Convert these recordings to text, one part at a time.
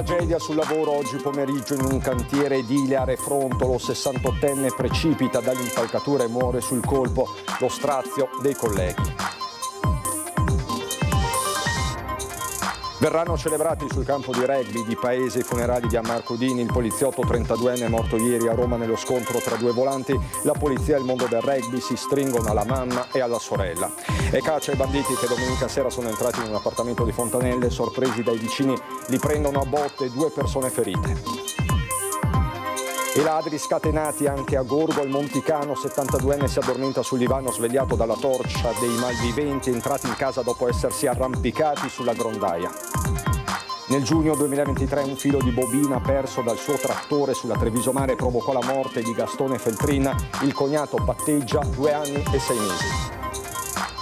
Tragedia sul lavoro oggi pomeriggio in un cantiere edile a Refrontolo. 68enne precipita dall'impalcatura e muore sul colpo. Lo strazio dei colleghi. Verranno celebrati sul campo di rugby di Paese i funerali di Ammar Cudini. Il poliziotto 32enne è morto ieri a Roma nello scontro tra due volanti. La polizia e il mondo del rugby si stringono alla mamma e alla sorella. E caccia ai banditi che domenica sera sono entrati in un appartamento di Fontanelle. Sorpresi dai vicini, li prendono a botte, 2 persone ferite. I ladri scatenati anche a Gorgo al Monticano. 72enne si addormenta sul divano svegliato dalla torcia dei malviventi entrati in casa dopo essersi arrampicati sulla grondaia. Nel giugno 2023 un filo di bobina perso dal suo trattore sulla Treviso Mare provocò la morte di Gastone Feltrin. Il cognato patteggia 2 anni e 6 mesi.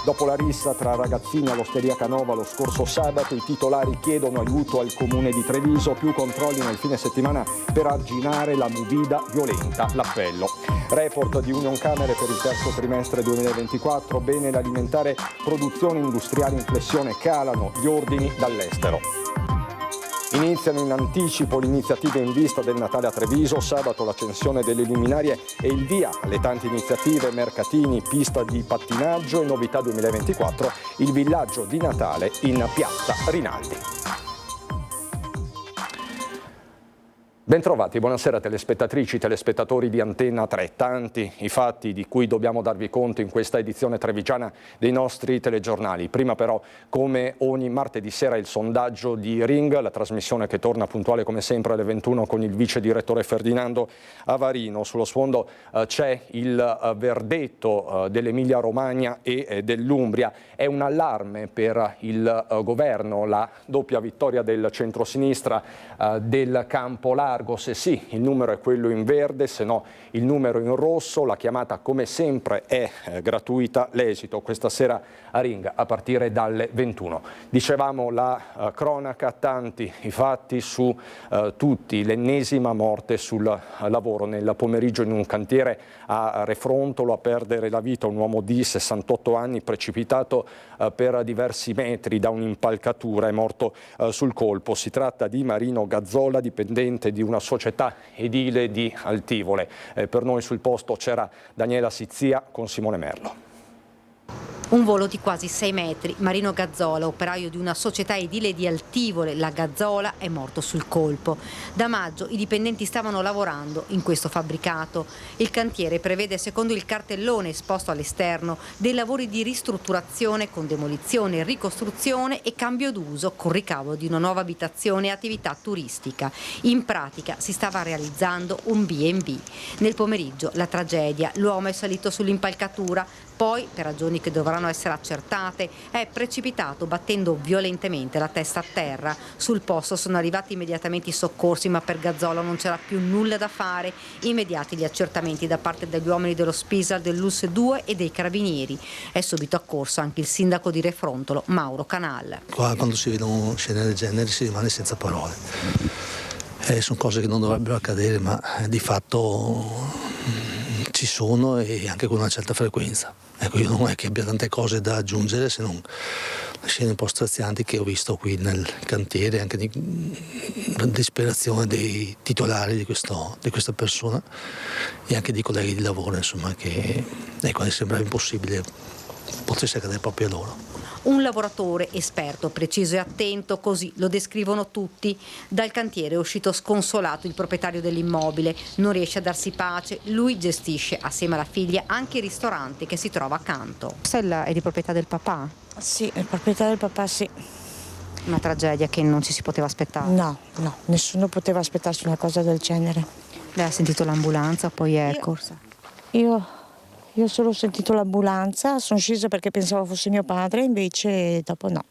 Dopo la rissa tra ragazzini all'Osteria Canova lo scorso sabato, i titolari chiedono aiuto al comune di Treviso, più controlli nel fine settimana per arginare la movida violenta. L'appello. Report di Unioncamere per il terzo trimestre 2024, bene l'alimentare, produzioni industriali in flessione, calano gli ordini dall'estero. Iniziano in anticipo le iniziative in vista del Natale a Treviso, sabato l'accensione delle luminarie e il via alle tante iniziative, mercatini, pista di pattinaggio e novità 2024, il villaggio di Natale in piazza Rinaldi. Bentrovati, buonasera telespettatrici, telespettatori di Antenna 3. Tanti i fatti di cui dobbiamo darvi conto in questa edizione trevigiana dei nostri telegiornali. Prima però, come ogni martedì sera, il sondaggio di Ring, la trasmissione che torna puntuale come sempre alle 21 con il vice direttore Ferdinando Avarino. Sullo sfondo c'è il verdetto dell'Emilia Romagna e dell'Umbria. È un allarme per il governo, la doppia vittoria del centrosinistra del campo largo. Se sì, il numero è quello in verde, se no il numero in rosso. La chiamata come sempre è gratuita, l'esito questa sera a Ring a partire dalle 21. Dicevamo la cronaca, tanti i fatti su tutti, l'ennesima morte sul lavoro nel pomeriggio in un cantiere a Refrontolo, a perdere la vita un uomo di 68 anni precipitato per diversi metri da un'impalcatura, è morto sul colpo. Si tratta di Marino Gazzola, dipendente di una società edile di Altivole. Per noi sul posto c'era Daniela Sizia con Simone Merlo. Un volo di quasi 6 metri. Marino Gazzola, operaio di una società edile di Altivole, la Gazzola, è morto sul colpo. Da maggio i dipendenti stavano lavorando in questo fabbricato. Il cantiere prevede, secondo il cartellone esposto all'esterno, dei lavori di ristrutturazione con demolizione, ricostruzione e cambio d'uso con ricavo di una nuova abitazione e attività turistica. In pratica si stava realizzando un B&B. Nel pomeriggio la tragedia, l'uomo è salito sull'impalcatura, poi, per ragioni che dovranno essere accertate, è precipitato battendo violentemente la testa a terra. Sul posto sono arrivati immediatamente i soccorsi, ma per Gazzola non c'era più nulla da fare. Immediati gli accertamenti da parte degli uomini dello Spisal, del LUS 2 e dei Carabinieri. È subito accorso anche il sindaco di Refrontolo, Mauro Canal. Qua quando si vedono scene del genere si rimane senza parole. Sono cose che non dovrebbero accadere, ma di fatto ci sono e anche con una certa frequenza. Ecco, io non è che abbia tante cose da aggiungere se non le scene un po' strazianti che ho visto qui nel cantiere, anche di disperazione dei titolari di questa persona e anche di colleghi di lavoro, insomma, che quasi sembrava impossibile potesse accadere proprio a loro. Un lavoratore esperto, preciso e attento, così lo descrivono tutti. Dal cantiere è uscito sconsolato il proprietario dell'immobile, non riesce a darsi pace. Lui gestisce assieme alla figlia anche il ristorante che si trova accanto. Questa è di proprietà del papà? Sì, è proprietà del papà, sì. Una tragedia che non ci si poteva aspettare? No, nessuno poteva aspettarsi una cosa del genere. Lei ha sentito l'ambulanza, poi è corsa? Io solo ho sentito l'ambulanza, sono scesa perché pensavo fosse mio padre, invece dopo no.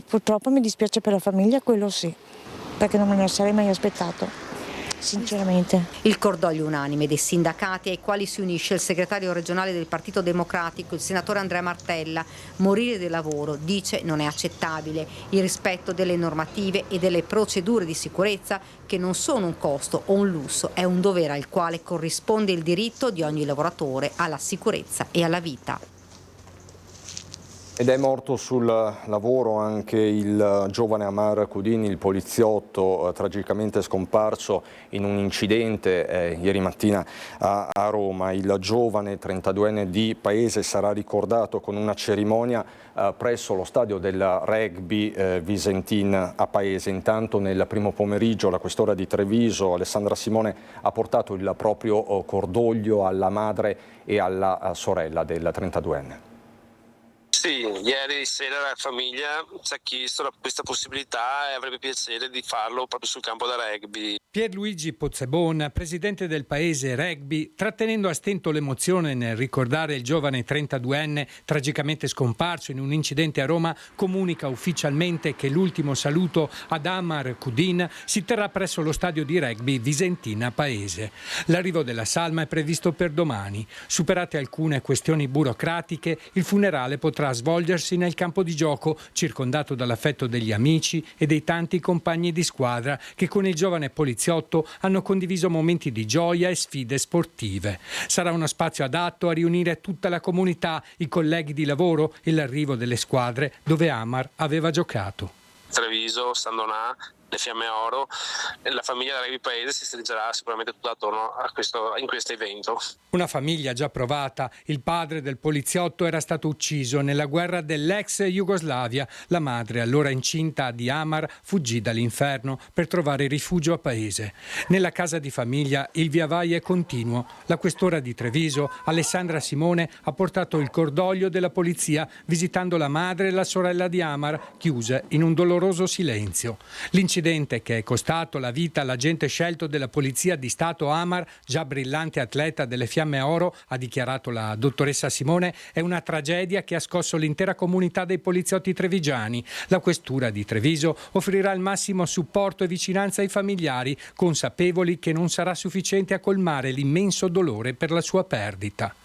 Purtroppo mi dispiace per la famiglia, quello sì, perché non me ne sarei mai aspettato, sinceramente. Il cordoglio unanime dei sindacati ai quali si unisce il segretario regionale del Partito Democratico, il senatore Andrea Martella. Morire del lavoro, dice, non è accettabile. Il rispetto delle normative e delle procedure di sicurezza, che non sono un costo o un lusso, è un dovere al quale corrisponde il diritto di ogni lavoratore alla sicurezza e alla vita. Ed è morto sul lavoro anche il giovane Amar Kudin, il poliziotto tragicamente scomparso in un incidente ieri mattina a Roma. Il giovane 32enne di Paese sarà ricordato con una cerimonia presso lo stadio del rugby Visentin a Paese. Intanto nel primo pomeriggio la questore di Treviso, Alessandra Simone, ha portato il proprio cordoglio alla madre e alla sorella del 32enne. Sì, ieri sera la famiglia ci ha chiesto questa possibilità e avrebbe piacere di farlo proprio sul campo da rugby. Pierluigi Pozzebon, presidente del Paese Rugby, trattenendo a stento l'emozione nel ricordare il giovane 32enne tragicamente scomparso in un incidente a Roma, comunica ufficialmente che l'ultimo saluto ad Amar Kudin si terrà presso lo stadio di rugby Visentina Paese. L'arrivo della salma è previsto per domani. Superate alcune questioni burocratiche, il funerale potrà svolgersi nel campo di gioco, circondato dall'affetto degli amici e dei tanti compagni di squadra che con il giovane poliziotto hanno condiviso momenti di gioia e sfide sportive. Sarà uno spazio adatto a riunire tutta la comunità, i colleghi di lavoro e l'arrivo delle squadre dove Amar aveva giocato. Treviso, Sandonà, le Fiamme Oro, la famiglia del rugby Paese si stringerà sicuramente tutto attorno in questo evento. Una famiglia già provata. Il padre del poliziotto era stato ucciso nella guerra dell'ex Jugoslavia. La madre, allora incinta di Amar, fuggì dall'inferno per trovare rifugio a Paese. Nella casa di famiglia il viavai è continuo. La questora di Treviso, Alessandra Simone, ha portato il cordoglio della polizia visitando la madre e la sorella di Amar, chiuse in un doloroso silenzio. L'incidente che è costato la vita all'agente scelto della Polizia di Stato Amar, già brillante atleta delle Fiamme Oro, ha dichiarato la dottoressa Simone, è una tragedia che ha scosso l'intera comunità dei poliziotti trevigiani. La questura di Treviso offrirà il massimo supporto e vicinanza ai familiari, consapevoli che non sarà sufficiente a colmare l'immenso dolore per la sua perdita.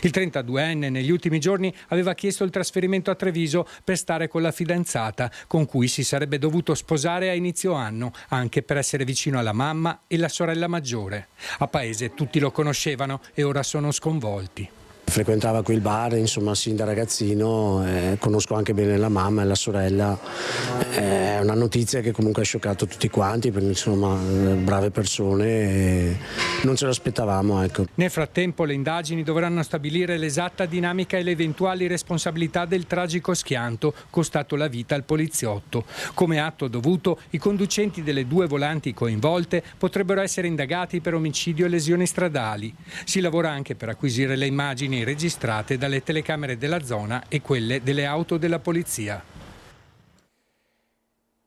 Il 32enne negli ultimi giorni aveva chiesto il trasferimento a Treviso per stare con la fidanzata, con cui si sarebbe dovuto sposare a inizio anno, anche per essere vicino alla mamma e la sorella maggiore. A Paese tutti lo conoscevano e ora sono sconvolti. Frequentava qui il bar, insomma, sin da ragazzino, conosco anche bene la mamma e la sorella. È una notizia che comunque ha scioccato tutti quanti, perché insomma, brave persone, e non ce lo aspettavamo, ecco. Nel frattempo le indagini dovranno stabilire l'esatta dinamica e le eventuali responsabilità del tragico schianto costato la vita al poliziotto. Come atto dovuto, i conducenti delle due volanti coinvolte potrebbero essere indagati per omicidio e lesioni stradali. Si lavora anche per acquisire le immagini registrate dalle telecamere della zona e quelle delle auto della polizia.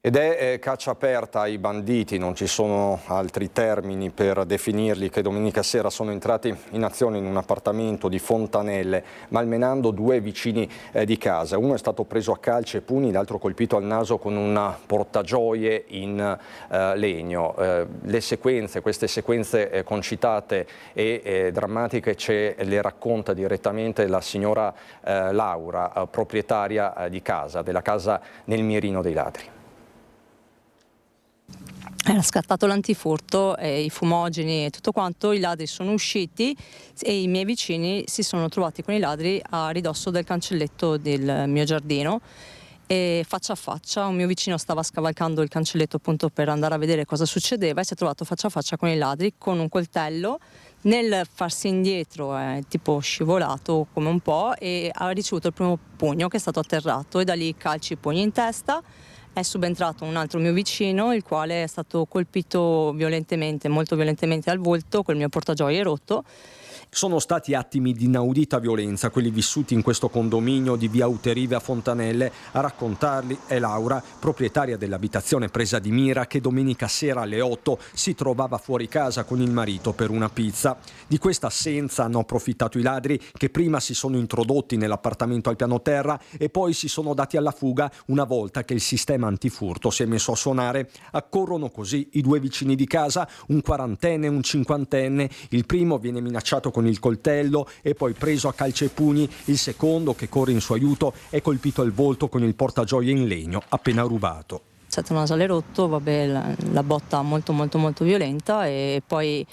Ed è caccia aperta ai banditi, non ci sono altri termini per definirli, che domenica sera sono entrati in azione in un appartamento di Fontanelle, malmenando due vicini di casa. Uno è stato preso a calci e pugni, l'altro colpito al naso con un portagioie in legno. Queste sequenze concitate e drammatiche le racconta direttamente la signora Laura, proprietaria di casa, della casa nel mirino dei ladri. Era scattato l'antifurto, i fumogeni e tutto quanto, i ladri sono usciti e i miei vicini si sono trovati con i ladri a ridosso del cancelletto del mio giardino, e faccia a faccia un mio vicino stava scavalcando il cancelletto appunto per andare a vedere cosa succedeva e si è trovato faccia a faccia con i ladri con un coltello. Nel farsi indietro è tipo scivolato come un po' e ha ricevuto il primo pugno, che è stato atterrato, e da lì calci e pugni in testa. È subentrato un altro mio vicino, il quale è stato colpito violentemente, molto violentemente al volto, quel mio portagioie rotto. Sono stati attimi di inaudita violenza quelli vissuti in questo condominio di via Uterive a Fontanelle. A raccontarli è Laura, proprietaria dell'abitazione presa di mira, che domenica sera alle 8 si trovava fuori casa con il marito per una pizza. Di questa assenza hanno approfittato i ladri, che prima si sono introdotti nell'appartamento al piano terra e poi si sono dati alla fuga una volta che il sistema antifurto si è messo a suonare. Accorrono così i due vicini di casa, un quarantenne e un cinquantenne. Il primo viene minacciato con il coltello e poi preso a calci e pugni. Il secondo, che corre in suo aiuto, è colpito al volto con il portagioie in legno appena rubato. Setto nasale rotto, vabbè, la botta molto violenta, e poi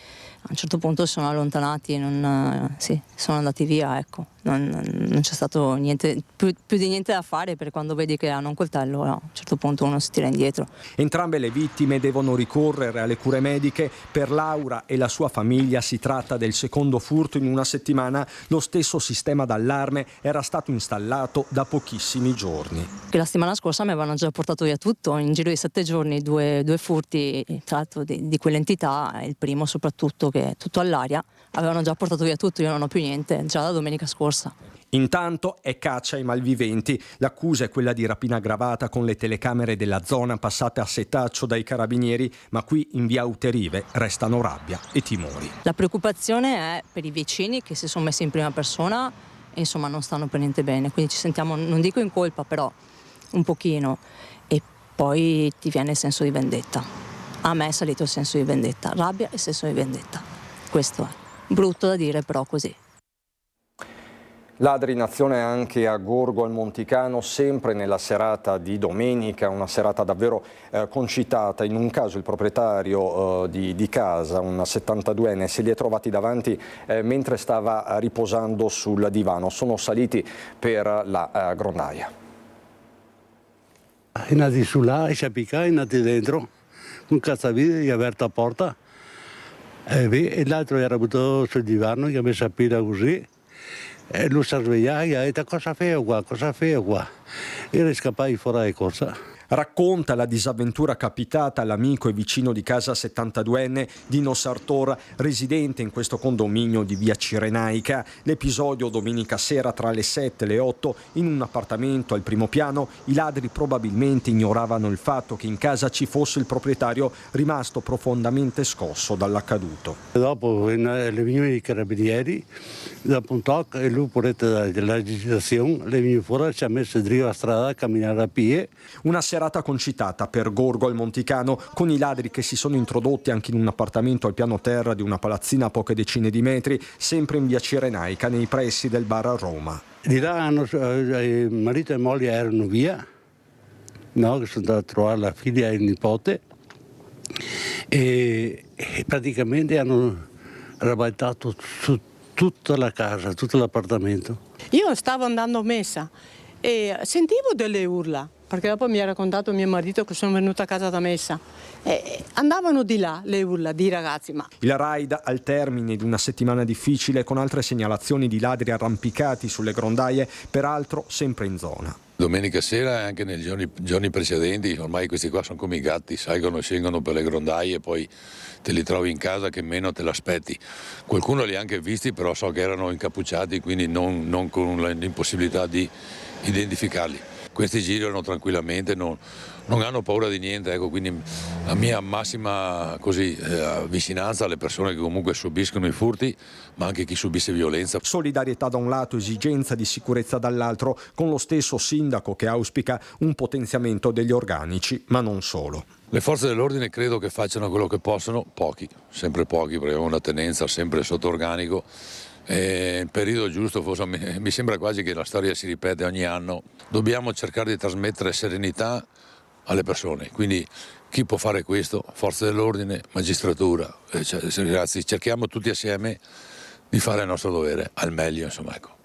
a un certo punto si sono allontanati, sono andati via, ecco. Non c'è stato niente, più di niente da fare, perché quando vedi che hanno un coltello, a un certo punto uno si tira indietro. Entrambe le vittime devono ricorrere alle cure mediche. Per Laura e la sua famiglia si tratta del secondo furto in una settimana. Lo stesso sistema d'allarme era stato installato da pochissimi giorni. Che la settimana scorsa mi avevano già portato via tutto, in giro di 7 giorni due furti, tra l'altro di quell'entità, il primo soprattutto che è tutto all'aria, avevano già portato via tutto, io non ho più niente, già da domenica scorsa. Intanto è caccia ai malviventi. L'accusa è quella di rapina aggravata con le telecamere della zona passate a setaccio dai carabinieri, ma qui in via Uterive restano rabbia e timori. La preoccupazione è per i vicini che si sono messi in prima persona e insomma non stanno per niente bene, quindi ci sentiamo, non dico in colpa, però un pochino, e poi ti viene il senso di vendetta. A me è salito il senso di vendetta, rabbia e senso di vendetta. Questo è brutto da dire, però così. Ladri in azione anche a Gorgo al Monticano, sempre nella serata di domenica, una serata davvero concitata. In un caso il proprietario di casa, un 72enne, se li è trovati davanti mentre stava riposando sul divano. Sono saliti per la grondaia. È nati su là, si è piccato, è nati dentro, un cazzavide, gli ha aperto la porta e l'altro era buttato sul divano, gli ha messo la pila così. E lui si è svegliato e ha detto cosa fai qua? Era scappato fuori di corsa. Racconta la disavventura capitata all'amico e vicino di casa 72enne Dino Sartor, residente in questo condominio di via Cirenaica. L'episodio domenica sera tra le 7 e le 8 in un appartamento al primo piano. I ladri probabilmente ignoravano il fatto che in casa ci fosse il proprietario, rimasto profondamente scosso dall'accaduto. Dopo le venivano i carabinieri, dopo un tocco e lui pure dell'agitazione, le veniva fuori, si è messo dritto a strada a camminare a piedi. Una serata concitata per Gorgo al Monticano, con i ladri che si sono introdotti anche in un appartamento al piano terra di una palazzina a poche decine di metri, sempre in via Cirenaica, nei pressi del bar a Roma. Di là marito e moglie erano via, no, che sono andati a trovare la figlia e il nipote e praticamente hanno rabaltato su tutta la casa, tutto l'appartamento. Io stavo andando a messa e sentivo delle urla, perché dopo mi ha raccontato mio marito che sono venuta a casa da messa. Andavano di là le urla di ragazzi. Il raid al termine di una settimana difficile, con altre segnalazioni di ladri arrampicati sulle grondaie, peraltro sempre in zona. Domenica sera e anche nei giorni precedenti, ormai questi qua sono come i gatti, salgono e scendono per le grondaie e poi te li trovi in casa che meno te l'aspetti. Qualcuno li ha anche visti, però so che erano incappucciati, quindi non con l'impossibilità di identificarli. Questi girano tranquillamente, non hanno paura di niente, ecco, quindi la mia massima vicinanza alle persone che comunque subiscono i furti, ma anche chi subisce violenza. Solidarietà da un lato, esigenza di sicurezza dall'altro, con lo stesso sindaco che auspica un potenziamento degli organici, ma non solo. Le forze dell'ordine credo che facciano quello che possono, pochi, sempre pochi, perché abbiamo una tenenza sempre sotto organico. Il periodo giusto, forse mi sembra quasi che la storia si ripete ogni anno. Dobbiamo cercare di trasmettere serenità alle persone, quindi chi può fare questo? Forze dell'ordine, magistratura, ragazzi, cerchiamo tutti assieme di fare il nostro dovere al meglio, insomma, ecco.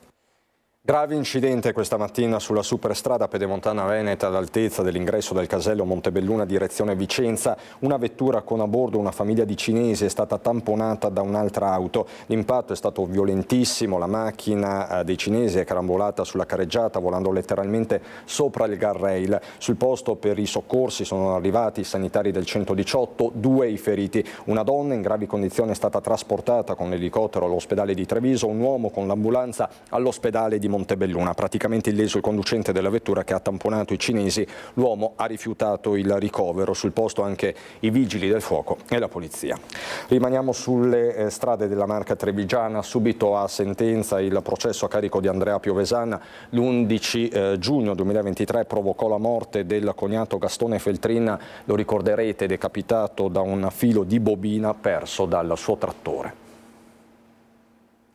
Grave incidente questa mattina sulla superstrada pedemontana veneta all'altezza dell'ingresso del casello Montebelluna direzione Vicenza. Una vettura con a bordo una famiglia di cinesi è stata tamponata da un'altra auto. L'impatto è stato violentissimo, la macchina dei cinesi è carambolata sulla carreggiata volando letteralmente sopra il guardrail. Sul posto per i soccorsi sono arrivati i sanitari del 118, 2 i feriti. Una donna in gravi condizioni è stata trasportata con l'elicottero all'ospedale di Treviso, un uomo con l'ambulanza all'ospedale di Montebelluna. Praticamente illeso il conducente della vettura che ha tamponato i cinesi. L'uomo ha rifiutato il ricovero. Sul posto anche i vigili del fuoco e la polizia. Rimaniamo sulle strade della Marca trevigiana. Subito a sentenza il processo a carico di Andrea Piovesan. L'11 giugno 2023 provocò la morte del cognato Gastone Feltrin. Lo ricorderete, decapitato da un filo di bobina perso dal suo trattore.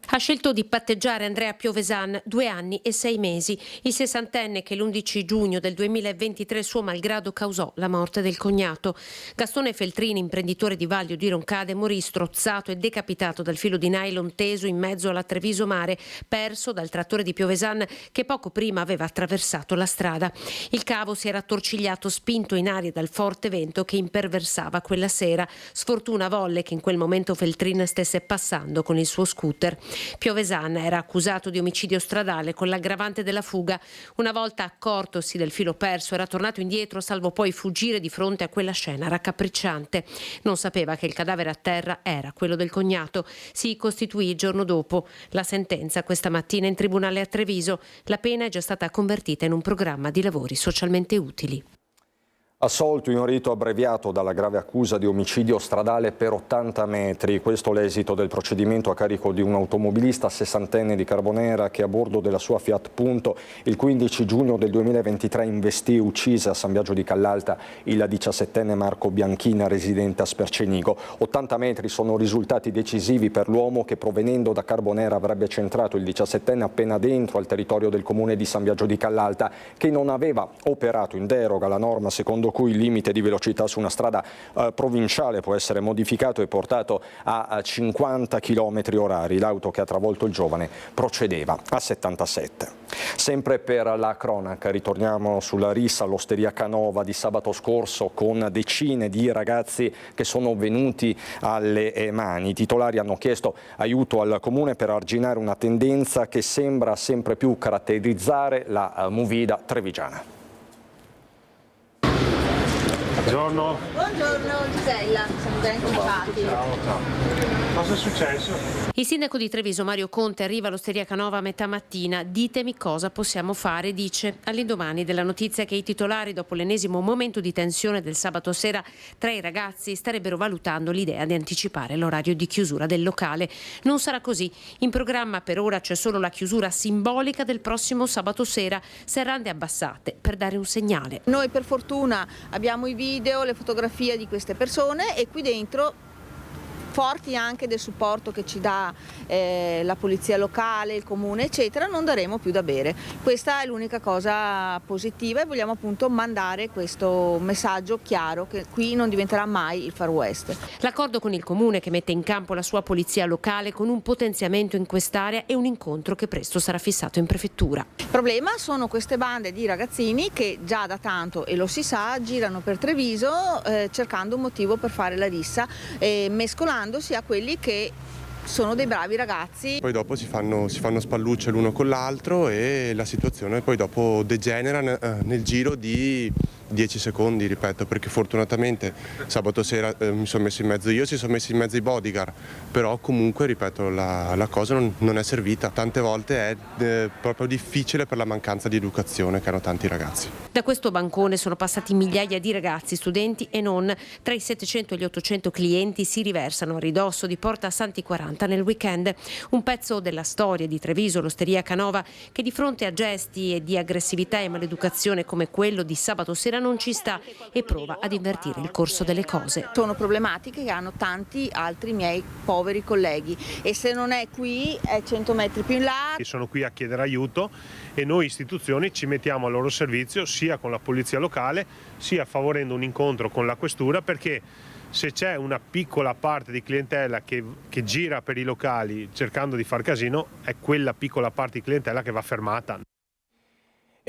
Ha scelto di patteggiare Andrea Piovesan, 2 anni e 6 mesi, il 60enne che l'11 giugno del 2023 suo malgrado causò la morte del cognato. Gastone Feltrini, imprenditore di Vaglio di Roncade, morì strozzato e decapitato dal filo di nylon teso in mezzo alla Treviso Mare, perso dal trattore di Piovesan che poco prima aveva attraversato la strada. Il cavo si era attorcigliato spinto in aria dal forte vento che imperversava quella sera. Sfortuna volle che in quel momento Feltrin stesse passando con il suo scooter. Piovesan era accusato di omicidio stradale con l'aggravante della fuga. Una volta accortosi del filo perso era tornato indietro, salvo poi fuggire di fronte a quella scena raccapricciante. Non sapeva che il cadavere a terra era quello del cognato. Si costituì il giorno dopo. La sentenza questa mattina in tribunale a Treviso. La pena è già stata convertita in un programma di lavori socialmente utili. Assolto in rito abbreviato dalla grave accusa di omicidio stradale per 80 metri. Questo l'esito del procedimento a carico di un automobilista sessantenne di Carbonera che a bordo della sua Fiat Punto il 15 giugno del 2023 investì e uccise a San Biagio di Callalta il 17enne Marco Bianchina residente a Spercenigo. 80 metri sono risultati decisivi per l'uomo che provenendo da Carbonera avrebbe centrato il 17enne appena dentro al territorio del comune di San Biagio di Callalta, che non aveva operato in deroga alla norma secondo cui il limite di velocità su una strada provinciale può essere modificato e portato a 50 km/h. L'auto che ha travolto il giovane procedeva a 77. Sempre per la cronaca ritorniamo sulla rissa all'Osteria Canova di sabato scorso con decine di ragazzi che sono venuti alle mani. I titolari hanno chiesto aiuto al comune per arginare una tendenza che sembra sempre più caratterizzare la movida trevigiana. Buongiorno. Buongiorno Gisella, siamo ben contenti. Ciao. Cosa è successo? Il sindaco di Treviso Mario Conte arriva all'Osteria Canova a metà mattina. Ditemi cosa possiamo fare, dice. All'indomani della notizia che i titolari, dopo l'ennesimo momento di tensione del sabato sera tra i ragazzi, starebbero valutando l'idea di anticipare l'orario di chiusura del locale. Non sarà così. In programma per ora c'è solo la chiusura simbolica del prossimo sabato sera, serrande abbassate per dare un segnale. Noi per fortuna abbiamo i video, le fotografie di queste persone e qui dentro forti anche del supporto che ci dà la polizia locale, il comune eccetera, non daremo più da bere. Questa è l'unica cosa positiva e vogliamo appunto mandare questo messaggio chiaro che qui non diventerà mai il Far West. L'accordo con il comune che mette in campo la sua polizia locale con un potenziamento in quest'area e un incontro che presto sarà fissato in prefettura. Il problema sono queste bande di ragazzini che già da tanto, e lo si sa, girano per Treviso cercando un motivo per fare la rissa, mescolandosi a quelli che sono dei bravi ragazzi. Poi dopo si fanno spallucce l'uno con l'altro e la situazione poi dopo degenera nel giro di 10 secondi, ripeto, perché fortunatamente sabato sera mi sono messo in mezzo io, si sono messi in mezzo i bodyguard, però comunque, ripeto, la cosa non è servita. Tante volte è proprio difficile per la mancanza di educazione che hanno tanti ragazzi. Da questo bancone sono passati migliaia di ragazzi, studenti e non. Tra i 700 e gli 800 clienti si riversano a ridosso di Porta Santi 40 nel weekend. Un pezzo della storia di Treviso, l'Osteria Canova, che di fronte a gesti di aggressività e maleducazione come quello di sabato sera non ci sta e prova ad invertire il corso delle cose. Sono problematiche che hanno tanti altri miei poveri colleghi e se non è qui è 100 metri più in là. Sono qui a chiedere aiuto e noi istituzioni ci mettiamo al loro servizio sia con la polizia locale sia favorendo un incontro con la questura, perché se c'è una piccola parte di clientela che gira per i locali cercando di far casino, è quella piccola parte di clientela che va fermata.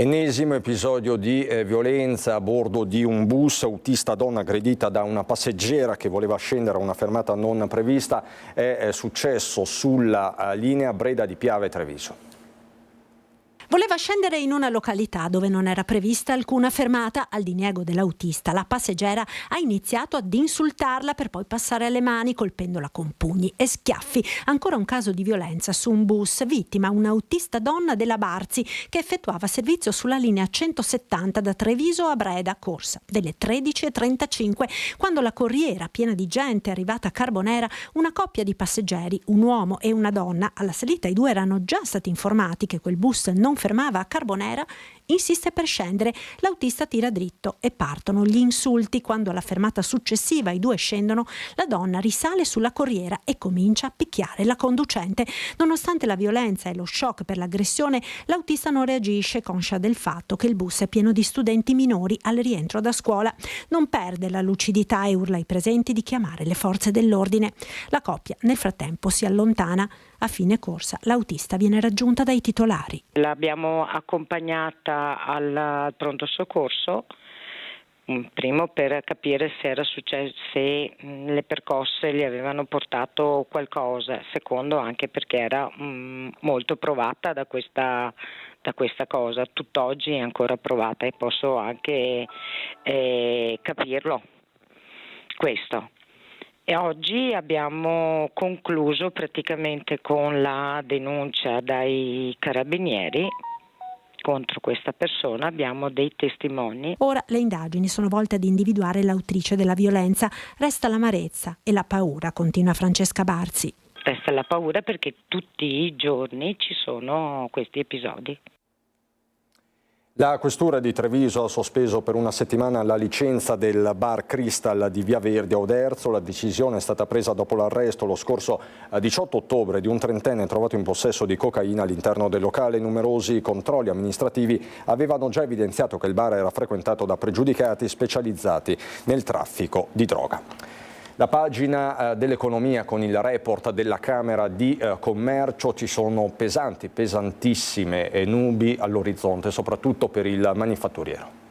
Ennesimo episodio di violenza a bordo di un bus. Autista donna aggredita da una passeggera che voleva scendere a una fermata non prevista. È successo sulla linea Breda di Piave Treviso. Voleva scendere in una località dove non era prevista alcuna fermata. Al diniego dell'autista, la passeggera ha iniziato ad insultarla per poi passare alle mani colpendola con pugni e schiaffi. Ancora un caso di violenza su un bus, vittima un'autista donna della Barzi che effettuava servizio sulla linea 170 da Treviso a Breda, corsa delle 13:35. Quando la corriera, piena di gente arrivata a Carbonera, una coppia di passeggeri, un uomo e una donna, alla salita i due erano già stati informati che quel bus non fermava a Carbonera, insiste per scendere, l'autista tira dritto e partono gli insulti. Quando alla fermata successiva i due scendono, la donna risale sulla corriera e comincia a picchiare la conducente. Nonostante la violenza e lo shock per l'aggressione, l'autista non reagisce, conscia del fatto che il bus è pieno di studenti minori al rientro da scuola. Non perde la lucidità e urla ai presenti di chiamare le forze dell'ordine. La coppia nel frattempo si allontana. A fine corsa l'autista viene raggiunta dai titolari. L'abbiamo accompagnata al pronto soccorso, primo per capire se era successo, se le percosse gli avevano portato qualcosa, secondo anche perché era molto provata da questa cosa, tutt'oggi è ancora provata e posso anche capirlo questo. E oggi abbiamo concluso praticamente con la denuncia dai carabinieri contro questa persona, abbiamo dei testimoni. Ora le indagini sono volte ad individuare l'autrice della violenza. Resta l'amarezza e la paura, continua Francesca Barzi. Resta la paura perché tutti i giorni ci sono questi episodi. La questura di Treviso ha sospeso per una settimana la licenza del bar Crystal di Via Verdi a Oderzo. La decisione è stata presa dopo l'arresto lo scorso 18 ottobre di un trentenne trovato in possesso di cocaina all'interno del locale. Numerosi controlli amministrativi avevano già evidenziato che il bar era frequentato da pregiudicati specializzati nel traffico di droga. La pagina dell'economia con il report della Camera di Commercio, ci sono pesantissime nubi all'orizzonte, soprattutto per il manifatturiero.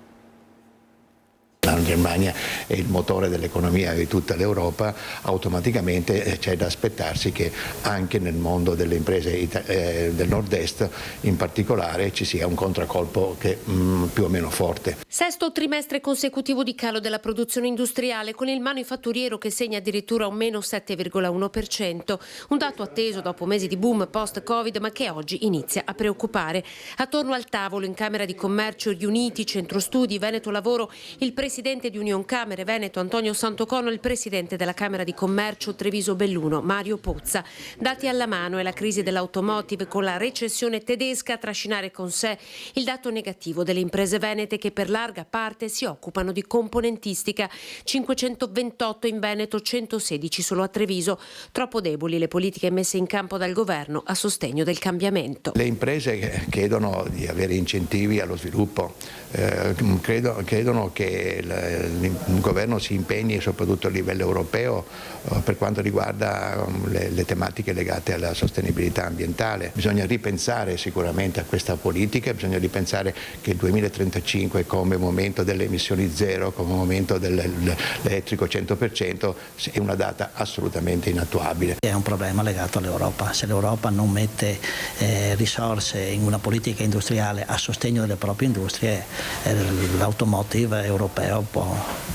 La Germania è il motore dell'economia di tutta l'Europa, automaticamente c'è da aspettarsi che anche nel mondo delle imprese del nord-est in particolare ci sia un contraccolpo che più o meno forte. Sesto trimestre consecutivo di calo della produzione industriale, con il manifatturiero che segna addirittura un meno 7,1%, un dato atteso dopo mesi di boom post-Covid ma che oggi inizia a preoccupare. Attorno al tavolo in Camera di Commercio riuniti Centro Studi, Veneto Lavoro, il presidente di Unioncamere Veneto Antonio Santocono e il presidente della Camera di Commercio Treviso Belluno Mario Pozza. Dati alla mano è la crisi dell'automotive con la recessione tedesca a trascinare con sé il dato negativo delle imprese venete che per larga parte si occupano di componentistica, 528 in Veneto, 116 solo a Treviso. Troppo deboli le politiche messe in campo dal governo a sostegno del cambiamento. Le imprese chiedono di avere incentivi allo sviluppo, credono che il governo si impegni soprattutto a livello europeo per quanto riguarda le tematiche legate alla sostenibilità ambientale. Bisogna ripensare sicuramente a questa politica, bisogna ripensare che il 2035 come momento delle emissioni zero, come momento dell'elettrico 100% è una data assolutamente inattuabile. È un problema legato all'Europa. Se l'Europa non mette risorse in una politica industriale a sostegno delle proprie industrie, l'automotive europeo può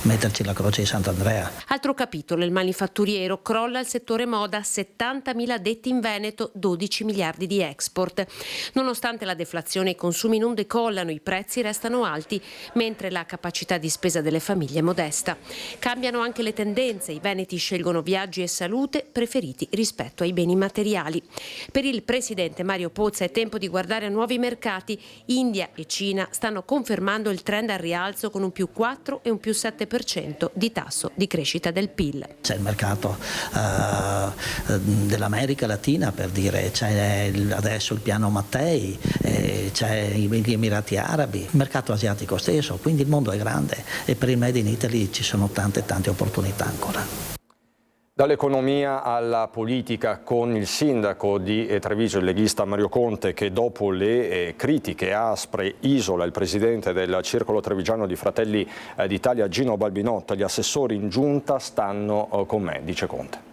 metterci la croce di Sant'Andrea. Altro capitolo, il manifatturiero, crolla il settore moda, 70.000 addetti in Veneto, 12 miliardi di export. Nonostante la deflazione i consumi non decollano, i prezzi restano alti, mentre la capacità di spesa delle famiglie è modesta. Cambiano anche le tendenze, i veneti scelgono viaggi e salute preferiti rispetto ai beni materiali. Per il presidente Mario Pozza è tempo di guardare a nuovi mercati. India e Cina stanno confermando il trend al rialzo con un più 4 e un più 7% di tasso di crescita del PIL. C'è il mercato dell'America Latina, per dire, c'è adesso il piano Mattei, c'è gli Emirati Arabi, il mercato asiatico stesso, quindi il mondo è grande e per il Made in Italy ci sono tante opportunità ancora. Dall'economia alla politica con il sindaco di Treviso, il leghista Mario Conte, che dopo le critiche aspre isola il presidente del Circolo Trevigiano di Fratelli d'Italia Gino Balbinotto. Gli assessori in giunta stanno con me, dice Conte.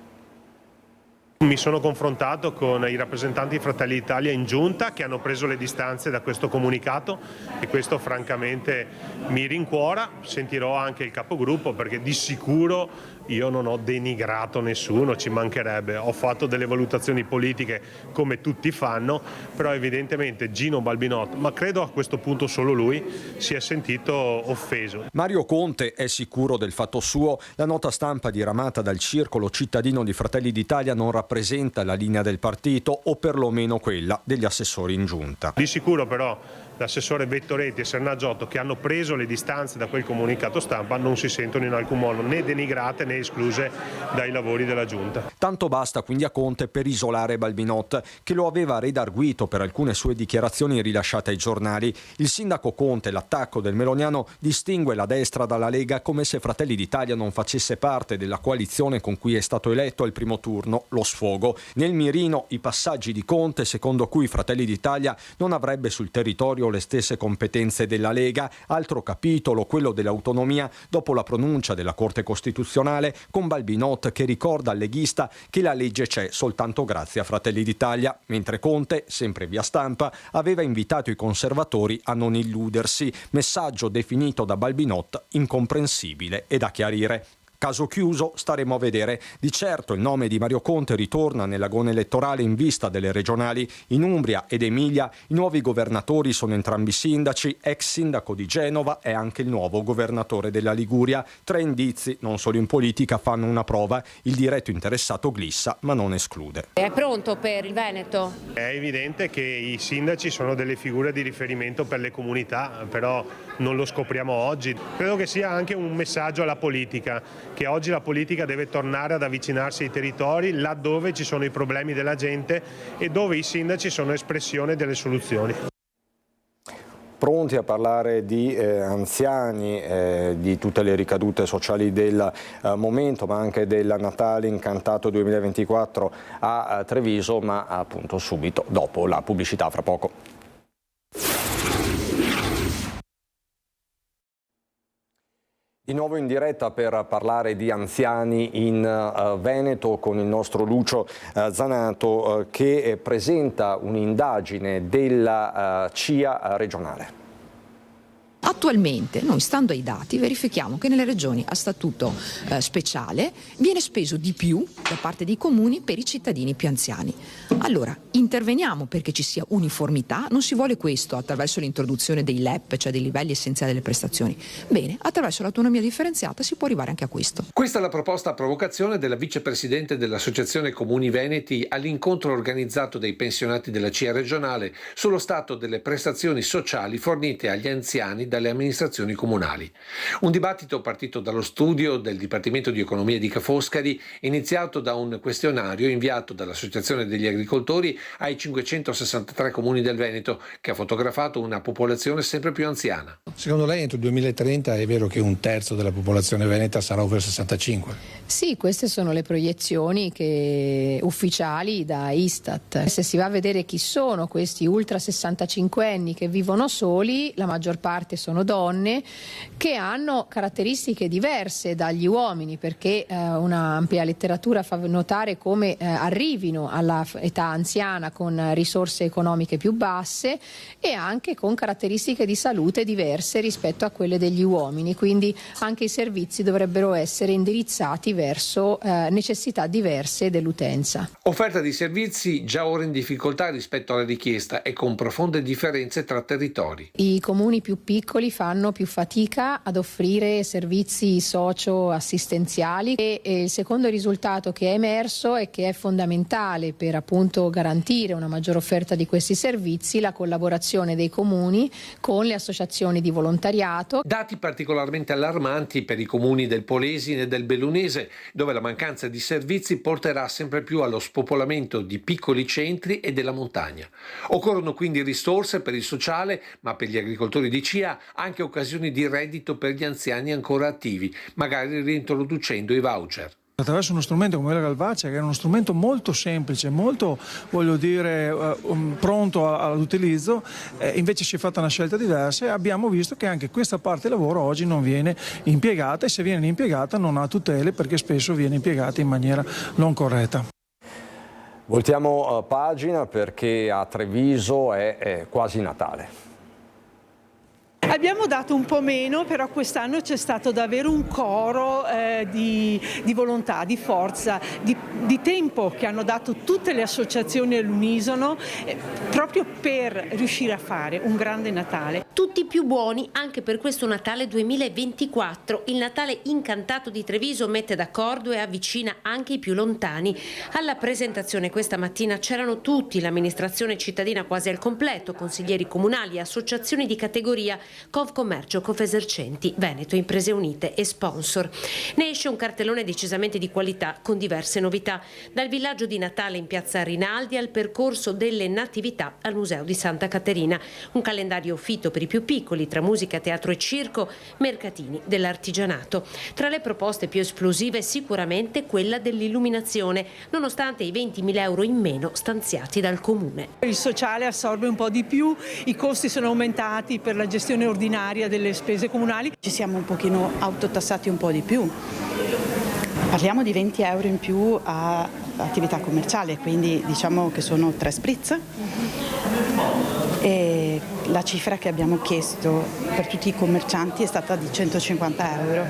Mi sono confrontato con i rappresentanti di Fratelli d'Italia in giunta che hanno preso le distanze da questo comunicato e questo francamente mi rincuora. Sentirò anche il capogruppo perché di sicuro io non ho denigrato nessuno, ci mancherebbe, ho fatto delle valutazioni politiche come tutti fanno, però evidentemente Gino Balbinotto, ma credo a questo punto solo lui, si è sentito offeso. Mario Conte è sicuro del fatto suo, la nota stampa diramata dal Circolo Cittadino di Fratelli d'Italia non rappresenta la linea del partito o perlomeno quella degli assessori in giunta. Di sicuro però l'assessore Vettoretti e Sernagiotto, che hanno preso le distanze da quel comunicato stampa, non si sentono in alcun modo né denigrate né escluse dai lavori della Giunta. Tanto basta quindi a Conte per isolare Balbinot, che lo aveva redarguito per alcune sue dichiarazioni rilasciate ai giornali. Il sindaco Conte, l'attacco del meloniano, distingue la destra dalla Lega come se Fratelli d'Italia non facesse parte della coalizione con cui è stato eletto al primo turno, lo sfogo. Nel mirino i passaggi di Conte, secondo cui Fratelli d'Italia non avrebbe sul territorio le stesse competenze della Lega, altro capitolo, quello dell'autonomia, dopo la pronuncia della Corte Costituzionale, con Balbinot che ricorda al leghista che la legge c'è soltanto grazie a Fratelli d'Italia, mentre Conte, sempre via stampa, aveva invitato i conservatori a non illudersi, messaggio definito da Balbinot incomprensibile e da chiarire. Caso chiuso, staremo a vedere. Di certo il nome di Mario Conte ritorna nell'agone elettorale in vista delle regionali. In Umbria ed Emilia i nuovi governatori sono entrambi sindaci, ex sindaco di Genova e anche il nuovo governatore della Liguria. 3 indizi, non solo in politica, fanno una prova. Il diretto interessato glissa, ma non esclude. È pronto per il Veneto? È evidente che i sindaci sono delle figure di riferimento per le comunità, però non lo scopriamo oggi. Credo che sia anche un messaggio alla politica, che oggi la politica deve tornare ad avvicinarsi ai territori laddove ci sono i problemi della gente e dove i sindaci sono espressione delle soluzioni. Pronti a parlare di anziani, di tutte le ricadute sociali del momento, ma anche del Natale Incantato 2024 a Treviso, ma appunto subito dopo la pubblicità, fra poco. Di nuovo in diretta per parlare di anziani in Veneto con il nostro Lucio Zanato che presenta un'indagine della CIA regionale. Attualmente noi, stando ai dati, verifichiamo che nelle regioni a statuto speciale viene speso di più da parte dei comuni per i cittadini più anziani. Allora, interveniamo perché ci sia uniformità, non si vuole questo attraverso l'introduzione dei LEP, cioè dei livelli essenziali delle prestazioni. Bene, attraverso l'autonomia differenziata si può arrivare anche a questo. Questa è la proposta a provocazione della vicepresidente dell'Associazione Comuni Veneti all'incontro organizzato dai pensionati della CIA regionale sullo stato delle prestazioni sociali fornite agli anziani dalle amministrazioni comunali. Un dibattito partito dallo studio del Dipartimento di Economia di Ca' Foscari, iniziato da un questionario inviato dall'Associazione degli Agricoltori ai 563 comuni del Veneto, che ha fotografato una popolazione sempre più anziana. Secondo lei entro il 2030 è vero che 1/3 della popolazione veneta sarà over 65? Sì, queste sono le proiezioni ufficiali da Istat. Se si va a vedere chi sono questi ultra 65enni che vivono soli, la maggior parte sono donne che hanno caratteristiche diverse dagli uomini, perché una ampia letteratura fa notare come arrivino alla età anziana con risorse economiche più basse e anche con caratteristiche di salute diverse rispetto a quelle degli uomini, quindi anche i servizi dovrebbero essere indirizzati verso necessità diverse dell'utenza. Offerta di servizi già ora in difficoltà rispetto alla richiesta e con profonde differenze tra territori. I comuni più piccoli fanno più fatica ad offrire servizi socio-assistenziali e il secondo risultato che è emerso è che è fondamentale per appunto garantire una maggiore offerta di questi servizi la collaborazione dei comuni con le associazioni di volontariato. Dati particolarmente allarmanti per i comuni del Polesine e del Bellunese, dove la mancanza di servizi porterà sempre più allo spopolamento di piccoli centri e della montagna. Occorrono quindi risorse per il sociale, ma per gli agricoltori di CIA anche occasioni di reddito per gli anziani ancora attivi, magari reintroducendo i voucher. Attraverso uno strumento come la Galvacea, che è uno strumento molto semplice, molto, pronto all'utilizzo, invece si è fatta una scelta diversa e abbiamo visto che anche questa parte lavoro oggi non viene impiegata e se viene impiegata non ha tutele perché spesso viene impiegata in maniera non corretta. Voltiamo pagina perché a Treviso è quasi Natale. Abbiamo dato un po' meno, però quest'anno c'è stato davvero un coro di volontà, di forza, di tempo che hanno dato tutte le associazioni all'unisono proprio per riuscire a fare un grande Natale. tutti più buoni anche per questo Natale 2024. Il Natale incantato di Treviso mette d'accordo e avvicina anche i più lontani. Alla presentazione questa mattina c'erano tutti, l'amministrazione cittadina quasi al completo, consiglieri comunali, associazioni di categoria, Confcommercio, Confesercenti, Veneto, Imprese Unite e sponsor. Ne esce un cartellone decisamente di qualità con diverse novità, dal villaggio di Natale in piazza Rinaldi al percorso delle natività al Museo di Santa Caterina. Un calendario fitto per i più piccoli, tra musica, teatro e circo, mercatini dell'artigianato. Tra le proposte più esplosive sicuramente quella dell'illuminazione, nonostante i 20.000 euro in meno stanziati dal Comune. Il sociale assorbe un po' di più, i costi sono aumentati per la gestione ordinaria delle spese comunali. Ci siamo un pochino autotassati un po' di più. Parliamo di 20 euro in più a attività commerciale, quindi diciamo che sono 3 spritz. E la cifra che abbiamo chiesto per tutti i commercianti è stata di 150 euro,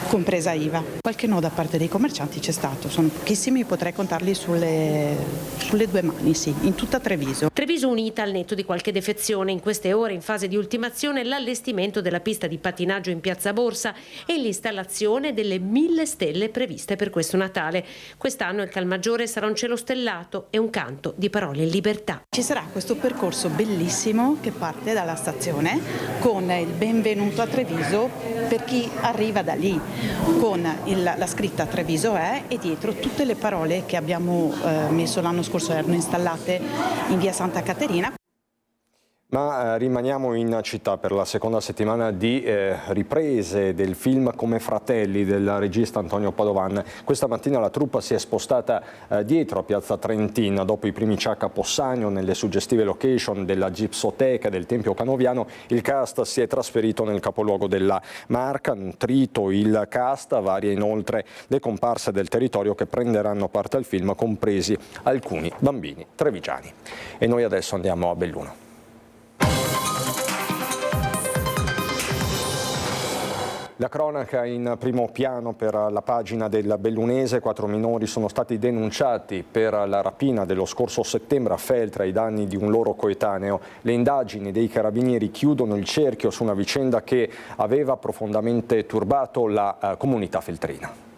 compresa IVA. Qualche no da parte dei commercianti c'è stato, sono pochissimi, potrei contarli sulle 2 mani, sì, in tutta Treviso. Treviso unita al netto di qualche defezione, in queste ore in fase di ultimazione l'allestimento della pista di pattinaggio in Piazza Borsa e l'installazione delle 1000 stelle previste per questo Natale. Quest'anno il Calmaggiore sarà un cielo stellato e un canto di parole in libertà. Ci sarà questo percorso bellissimo che parte dalla stazione con il benvenuto a Treviso per chi arriva da lì, con la scritta Treviso è e dietro tutte le parole che abbiamo messo l'anno scorso, erano installate in via Santa Caterina. Ma rimaniamo in città per la seconda settimana di riprese del film Come Fratelli del regista Antonio Padovan. Questa mattina la troupe si è spostata dietro a Piazza Trentina dopo i primi ciak a Possagno nelle suggestive location della Gipsoteca del Tempio Canoviano. Il cast si è trasferito nel capoluogo della Marca, nutrito il cast, varie inoltre le comparse del territorio che prenderanno parte al film, compresi alcuni bambini trevigiani. E noi adesso andiamo a Belluno. La cronaca in primo piano per la pagina del Bellunese. 4 minori sono stati denunciati per la rapina dello scorso settembre a Feltre ai danni di un loro coetaneo. Le indagini dei carabinieri chiudono il cerchio su una vicenda che aveva profondamente turbato la comunità feltrina.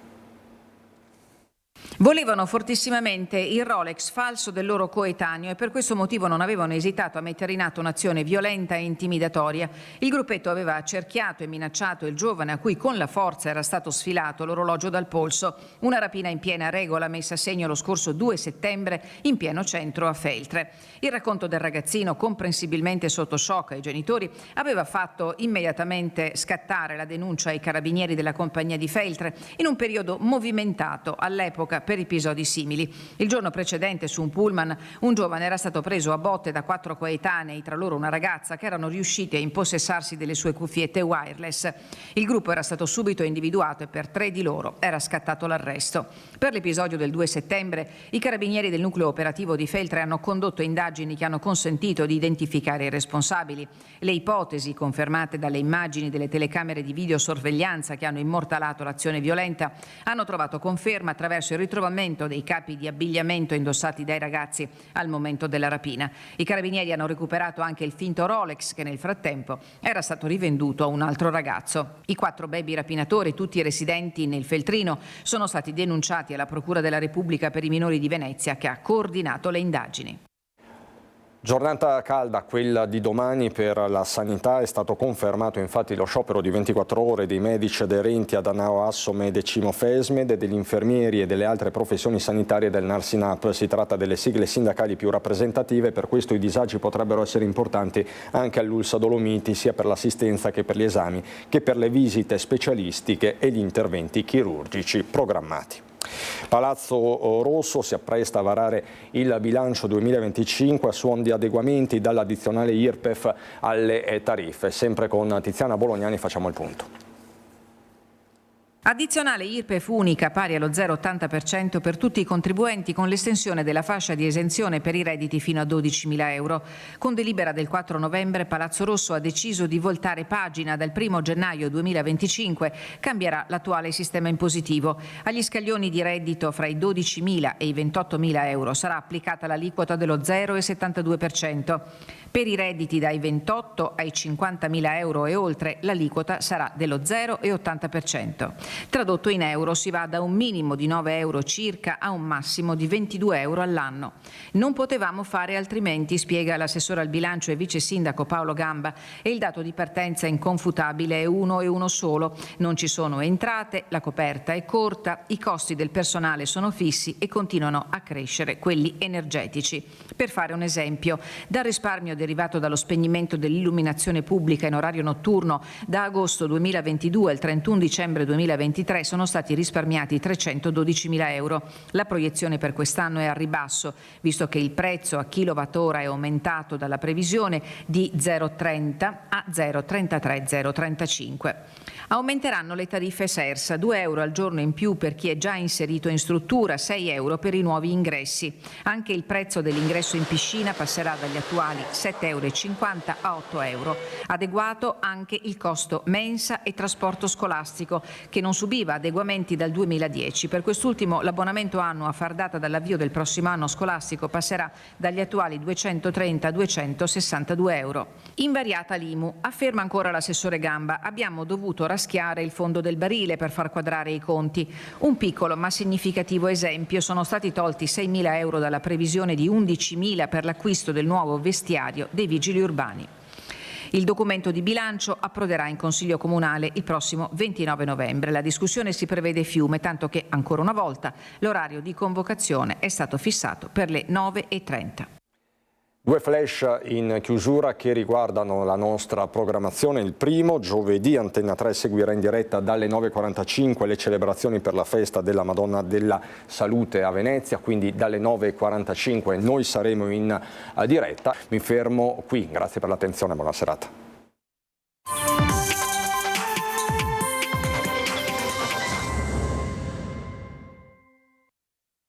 Volevano fortissimamente il Rolex falso del loro coetaneo e per questo motivo non avevano esitato a mettere in atto un'azione violenta e intimidatoria. Il gruppetto aveva accerchiato e minacciato il giovane a cui con la forza era stato sfilato l'orologio dal polso. Una rapina in piena regola messa a segno lo scorso 2 settembre in pieno centro a Feltre. Il racconto del ragazzino, comprensibilmente sotto shock ai genitori, aveva fatto immediatamente scattare la denuncia ai carabinieri della compagnia di Feltre in un periodo movimentato all'epoca per episodi simili. Il giorno precedente su un pullman un giovane era stato preso a botte da 4 coetanei, tra loro una ragazza, che erano riusciti a impossessarsi delle sue cuffiette wireless. Il gruppo era stato subito individuato e per 3 di loro era scattato l'arresto. Per l'episodio del 2 settembre i carabinieri del nucleo operativo di Feltre hanno condotto indagini che hanno consentito di identificare i responsabili. Le ipotesi, confermate dalle immagini delle telecamere di videosorveglianza che hanno immortalato l'azione violenta, hanno trovato conferma attraverso il ritrovamento dei capi di abbigliamento indossati dai ragazzi al momento della rapina. I carabinieri hanno recuperato anche il finto Rolex che nel frattempo era stato rivenduto a un altro ragazzo. I 4 baby rapinatori, tutti residenti nel Feltrino, sono stati denunciati alla Procura della Repubblica per i minori di Venezia, che ha coordinato le indagini. Giornata calda, quella di domani per la sanità. È stato confermato infatti lo sciopero di 24 ore dei medici aderenti ad Anao Assomed e Cimofesmed, degli infermieri e delle altre professioni sanitarie del Nursing Up. Si tratta delle sigle sindacali più rappresentative, per questo i disagi potrebbero essere importanti anche all'Ulsa Dolomiti, sia per l'assistenza che per gli esami, che per le visite specialistiche e gli interventi chirurgici programmati. Palazzo Rosso si appresta a varare il bilancio 2025 a suon di adeguamenti dall'addizionale IRPEF alle tariffe. Sempre con Tiziana Bolognani facciamo il punto. Addizionale IRPEF unica pari allo 0,80% per tutti i contribuenti con l'estensione della fascia di esenzione per i redditi fino a 12.000 euro. Con delibera del 4 novembre Palazzo Rosso ha deciso di voltare pagina. Dal 1 gennaio 2025 cambierà l'attuale sistema impositivo. Agli scaglioni di reddito fra i 12.000 e i 28.000 euro sarà applicata l'aliquota dello 0,72%. Per i redditi dai 28 ai 50.000 euro e oltre l'aliquota sarà dello 0,80%. Tradotto in euro si va da un minimo di 9 euro circa a un massimo di 22 euro all'anno. Non potevamo fare altrimenti, spiega l'assessore al bilancio e vice sindaco Paolo Gamba, e il dato di partenza inconfutabile è uno e uno solo. Non ci sono entrate, la coperta è corta, i costi del personale sono fissi e continuano a crescere quelli energetici. Per fare un esempio, dal risparmio derivato dallo spegnimento dell'illuminazione pubblica in orario notturno da agosto 2022 al 31 dicembre 2023 sono stati risparmiati 312.000 euro. La proiezione per quest'anno è al ribasso, visto che il prezzo a kilowattora è aumentato dalla previsione di 0,30 a 0,33-0,35. Aumenteranno le tariffe SERS, 2 euro al giorno in più per chi è già inserito in struttura, 6 euro per i nuovi ingressi. Anche il prezzo dell'ingresso in piscina passerà dagli attuali 7,50 euro a 8 euro. Adeguato anche il costo mensa e trasporto scolastico, che non subiva adeguamenti dal 2010. Per quest'ultimo l'abbonamento annuo a far data dall'avvio del prossimo anno scolastico passerà dagli attuali 230 a 262 euro. Invariata l'IMU, afferma ancora l'assessore Gamba, abbiamo dovuto raschiare il fondo del barile per far quadrare i conti. Un piccolo ma significativo esempio: sono stati tolti 6.000 euro dalla previsione di 11.000 per l'acquisto del nuovo vestiario dei vigili urbani. Il documento di bilancio approderà in Consiglio Comunale il prossimo 29 novembre. La discussione si prevede fiume, tanto che, ancora una volta, l'orario di convocazione è stato fissato per le 9:30. Due flash in chiusura che riguardano la nostra programmazione. Il primo, giovedì Antenna 3 seguirà in diretta dalle 9:45 le celebrazioni per la festa della Madonna della Salute a Venezia, quindi dalle 9:45 noi saremo in diretta. Mi fermo qui, grazie per l'attenzione, buona serata.